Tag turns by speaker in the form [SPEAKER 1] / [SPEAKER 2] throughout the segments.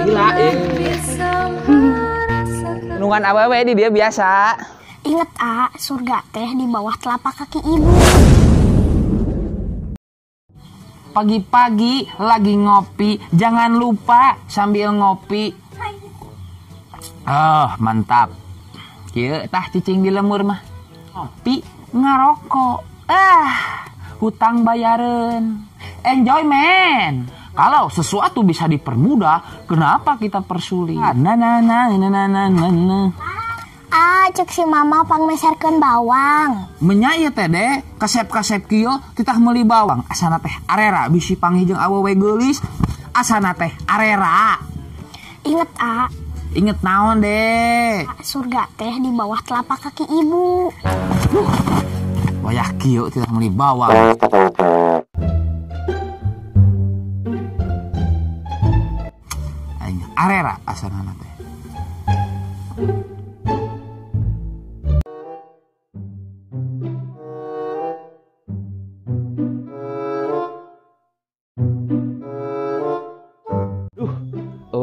[SPEAKER 1] Gila. Nungan awewe di dia biasa.
[SPEAKER 2] Ingat surga teh di bawah telapak kaki ibu.
[SPEAKER 1] Pagi-pagi lagi ngopi, jangan lupa sambil ngopi. Oh, mantap. Kieu tah cicing di lemur mah. Ngopi ngarokok. Hutang bayaran. Enjoy, man. Kalau sesuatu bisa dipermudah, kenapa kita persulit?
[SPEAKER 2] Cek si mama pangmeserkeun bawang.
[SPEAKER 1] Menyai teh deh, kasep-kasep kieu titah meuli bawang. Asana teh arera bisi panggih awewe geulis. Asana teh arera.
[SPEAKER 2] Inget
[SPEAKER 1] Inget naon deh?
[SPEAKER 2] Surga teh di bawah telapak kaki ibu.
[SPEAKER 1] Wayah kieu titah meuli bawang. Aing arera asana teh.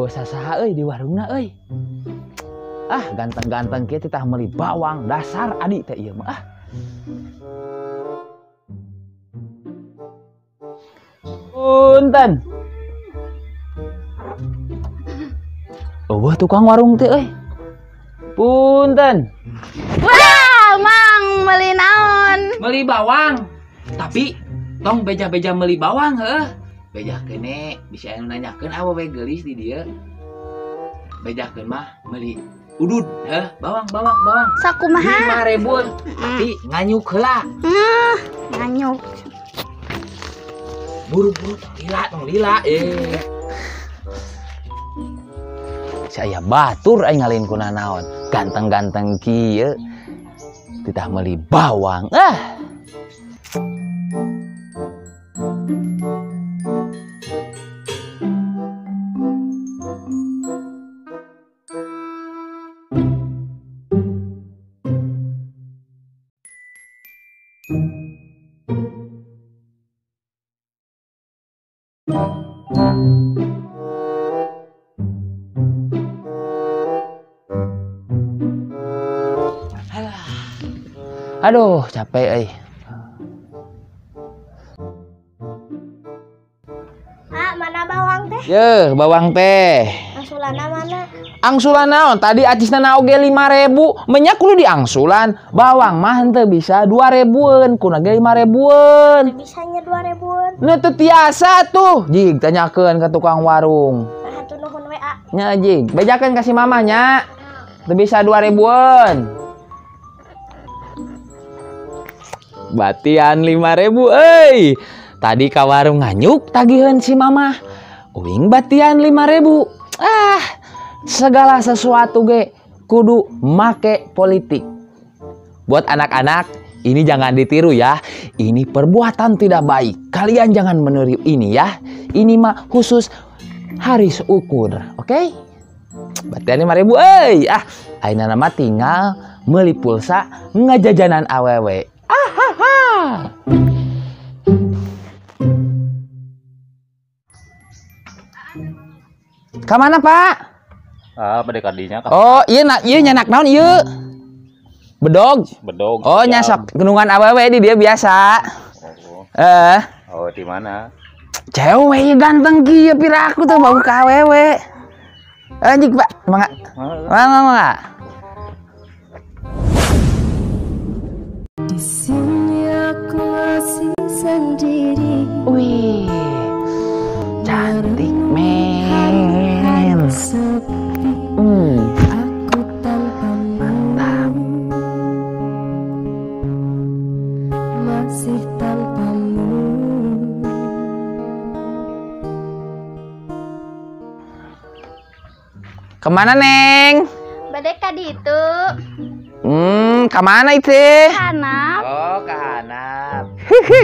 [SPEAKER 1] Sasaha euy di warungna euy. Ganteng-ganteng kieu titah meuli bawang, dasar adi teh ieu mah. Punten. Tukang warung teh euy. Punten.
[SPEAKER 2] Wah, Mang meuli naon?
[SPEAKER 1] Meuli bawang. Tapi tong beja-beja meuli bawang heuh. Beja kene bisa anu nanyakeun awewe geulis di dieu. Bejakeun mah meuli udud bawang.
[SPEAKER 2] Sakumaha?
[SPEAKER 1] 5.000. Tapi nganyuk heula.
[SPEAKER 2] Nganyuk.
[SPEAKER 1] Buru-buru tong lila Saya batur aing ngalin kuna naon. Ganteng-ganteng kieu titah meuli bawang. Aduh, capek euy.
[SPEAKER 2] Mana bawang teh?
[SPEAKER 1] Yeuh, bawang teh.
[SPEAKER 2] Angsulana mana?
[SPEAKER 1] Angsulan naon? Tadi acisna oge 5.000. Menya kudu diangsulan. Bawang mah henteu bisa 2.000-eun, kuna ge 5.000-eun.
[SPEAKER 2] Bisanya 2.000-eun.
[SPEAKER 1] Nah, teu tiasa tuh. Jig tanyakeun ka tukang warung.
[SPEAKER 2] Hatur nuhun WA.
[SPEAKER 1] Nya jig, bejakeun ka si mama nya. Teu bisa 2.000-eun. Batian 5.000 euy. Tadi ka warung nganyuk tagiheun si mama. Uing batian 5.000. Segala sesuatu ge kudu make politik. Buat anak-anak, ini jangan ditiru ya. Ini perbuatan tidak baik. Kalian jangan meniru ini ya. Ini mah khusus hari seukur, oke? Batian 5.000 euy. Ayeuna mah tinggal meuli pulsa ngajajanan awewe. Kamana, Pak?
[SPEAKER 3] Pada kadinya kan.
[SPEAKER 1] Oh, iya nyanak naon ieu? Bedog. Oh, nyasok gendungan awewe di dia biasa.
[SPEAKER 3] Oh, di mana?
[SPEAKER 1] Cewek ganteng kieu piraku tuh bau ka awewe. Anjing, Pak. Mangga. Mangga.
[SPEAKER 4] Di sini aku masih sendiri.
[SPEAKER 1] Wih, cantik men.
[SPEAKER 4] Aku tanpamu.
[SPEAKER 1] Mantap.
[SPEAKER 4] Masih tanpamu.
[SPEAKER 1] Kemana, Neng?
[SPEAKER 2] Bade ka ditu.
[SPEAKER 1] Kemana itu?
[SPEAKER 2] Hanap.
[SPEAKER 1] Oh, ke Hanap.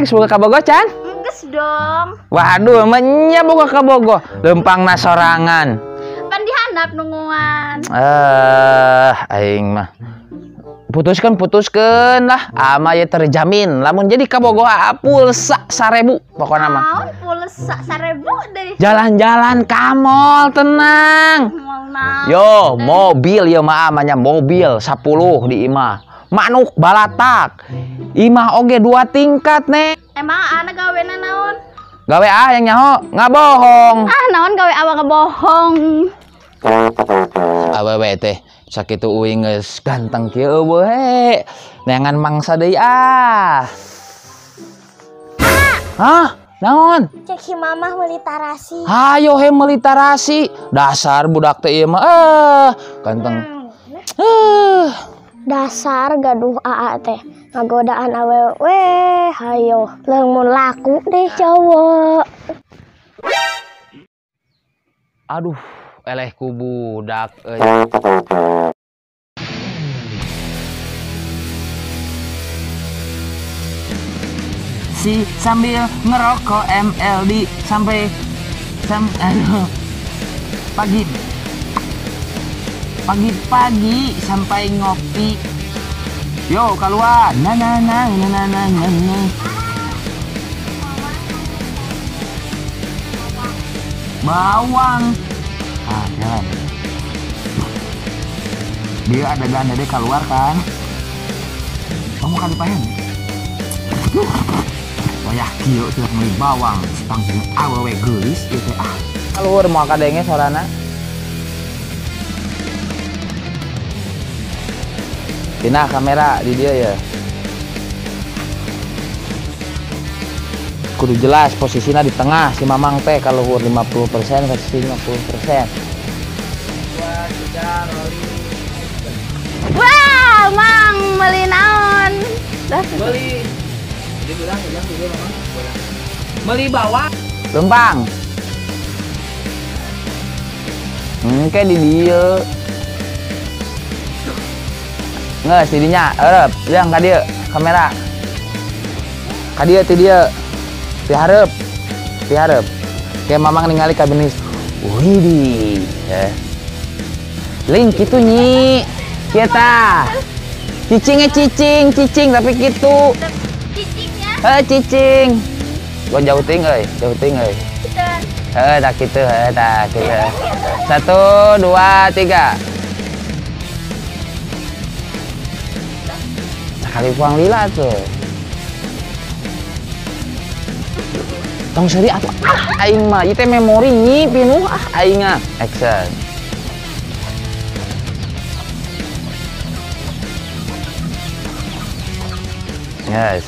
[SPEAKER 1] Semoga kabogoh, Can?
[SPEAKER 2] Geus dong.
[SPEAKER 1] Waduh, menya boga kabogoh. Lempang nasorangan.
[SPEAKER 2] Pan di
[SPEAKER 5] handap nungguan.
[SPEAKER 1] Aing mah putuskan lah ama ya terjamin lamun jadi kabogoh pulsa 1000 pokoknya mah.
[SPEAKER 5] Pulsa 1000 deh.
[SPEAKER 1] Jalan-jalan ka mall tenang. Yo, mobil ya mah amanya mobil 10 di imah. Manuk balatak. Imah oge 2 tingkat nek.
[SPEAKER 5] Emang anak gawena naon?
[SPEAKER 1] Gawe yang nyaho ngabohong.
[SPEAKER 5] Naon gawe awak ngebohong.
[SPEAKER 1] Awewe teh sakitu uing geus ganteng kieu we. Neangan mangsa deui ah. Hah? Naon?
[SPEAKER 2] Cek si mamah meuli tarasi.
[SPEAKER 1] Hayo he meuli tarasi. Dasar budak teh ieu mah ganteng.
[SPEAKER 2] Dasar gaduh aa teh ngagodaan awewe. Hayo leung laku deh cowok.
[SPEAKER 1] Aduh, eleh ku budak euy. Si sambil ngerokok MLD sampai pagi sampai ngopi. Yo keluar. Nah. Bawang. Jalan. Dia ada ganda deh keluar kan. Kamu kali pahen. Wayah kieu teh meuli bawang, panggung awewe geulis ieu teh ah. Keluar moal kadenge sorana. Dina kamera di dia ya. Kudu jelas posisinya di tengah si Mamang teh kalau 50% kasih 50%.
[SPEAKER 5] Wah, Mang meuli naon?
[SPEAKER 1] Beli. Dia bilang dia Mamang. Beli bawang. Lempang. Kayak di dia. Nggak sidinya, harap, yang ka dieu kamera. Ka dieu ti dieu. Ti hareup. Kayak Mamang ningali ka benis. Widih. Link kitu nyi. Kieu tah. Cicing tapi kitu.
[SPEAKER 5] Cicingnya.
[SPEAKER 1] Cicing. Gua jauh ting euy. Tak kitu, tak kitu. 1 2 3. Kali puang lila tuh. Tong seri atau aing mah ieu teh memori nyi pinuh aing ah. Action. Yes.